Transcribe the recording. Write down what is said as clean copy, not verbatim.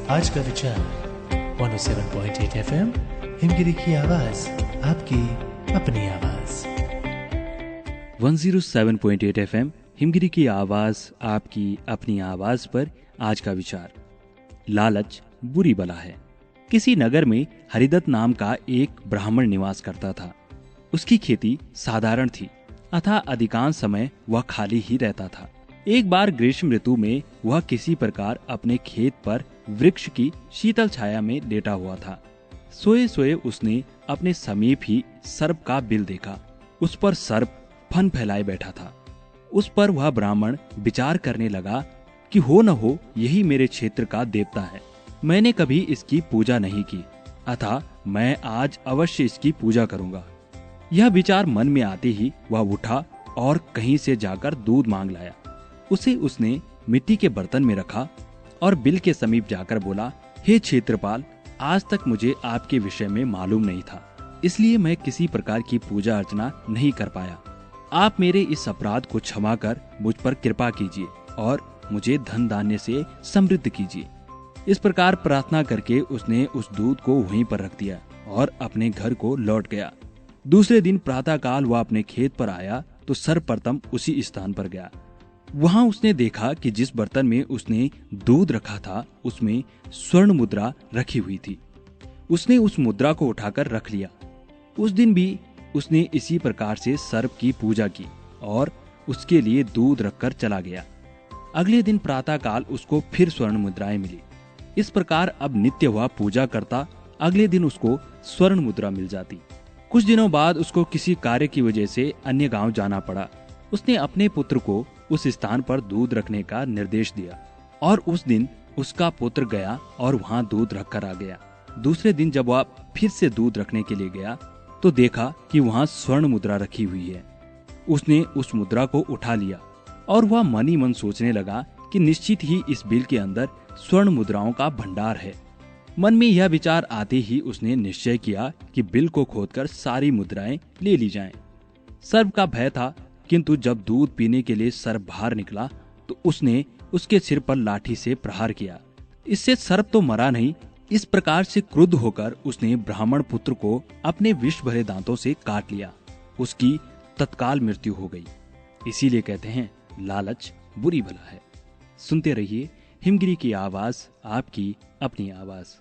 आज का विचार 107.8 FM हिमगिरी की आवाज, आपकी अपनी आवाज। 107.8 FM हिमगिरी की आवाज, आपकी अपनी आवाज पर आज का विचार, लालच बुरी बला है। किसी नगर में हरिदत्त नाम का एक ब्राह्मण निवास करता था। उसकी खेती साधारण थी, अतः अधिकांश समय वह खाली ही रहता था। एक बार ग्रीष्म ऋतु में वह किसी प्रकार अपने खेत पर वृक्ष की शीतल छाया में लेटा हुआ था। सोए सोए उसने अपने समीप ही सर्प का बिल देखा। उस पर सर्प फन फैलाए बैठा था। उस पर वह ब्राह्मण विचार करने लगा कि हो न हो यही मेरे क्षेत्र का देवता है। मैंने कभी इसकी पूजा नहीं की, अतः मैं आज अवश्य इसकी पूजा करूंगा। यह विचार मन में आते ही वह उठा और कहीं से जाकर दूध मांग लाया। उसे उसने मिट्टी के बर्तन में रखा और बिल के समीप जाकर बोला, हे क्षेत्रपाल, आज तक मुझे आपके विषय में मालूम नहीं था, इसलिए मैं किसी प्रकार की पूजा अर्चना नहीं कर पाया। आप मेरे इस अपराध को क्षमा कर मुझ पर कृपा कीजिए और मुझे धन धान्य से समृद्ध कीजिए। इस प्रकार प्रार्थना करके उसने उस दूध को वहीं पर रख दिया और अपने घर को लौट गया। दूसरे दिन प्रातःकाल वह अपने खेत पर आया तो सर्वप्रथम उसी स्थान पर गया। वहां उसने देखा कि जिस बर्तन में उसने दूध रखा था उसमें स्वर्ण मुद्रा रखी हुई थी। उसने उस मुद्रा को उठाकर रख लिया। उस दिन भी उसने इसी प्रकार से सर्प की पूजा की और उसके लिए दूध रखकर चला गया। अगले दिन प्रातःकाल उसको फिर स्वर्ण मुद्राएं मिली। इस प्रकार अब नित्य वह पूजा करता, अगले दिन उसको स्वर्ण मुद्रा मिल जाती। कुछ दिनों बाद उसको किसी कार्य की वजह से अन्य गांव जाना पड़ा। उसने अपने पुत्र को उस स्थान पर दूध रखने का निर्देश दिया और उस दिन उसका पुत्र गया और वहां दूध रखकर आ गया। दूसरे दिन जब वह फिर से दूध रखने के लिए गया तो देखा कि वहां स्वर्ण मुद्रा रखी हुई है। उसने उस मुद्रा को उठा लिया और वह मन ही मन सोचने लगा कि निश्चित ही इस बिल के अंदर स्वर्ण मुद्राओं का भंडार है। मन में यह विचार आते ही उसने निश्चय किया कि बिल को खोदकर सारी मुद्राएं ले ली जाएं। सर्प का भय था, किंतु जब दूध पीने के लिए सर्प बाहर निकला तो उसने उसके सिर पर लाठी से प्रहार किया। इससे सर्प तो मरा नहीं, इस प्रकार से क्रुद्ध होकर उसने ब्राह्मण पुत्र को अपने विष भरे दांतों से काट लिया। उसकी तत्काल मृत्यु हो गई। इसीलिए कहते हैं, लालच बुरी बला है। सुनते रहिए हिमगिरी की आवाज, आपकी अपनी आवाज।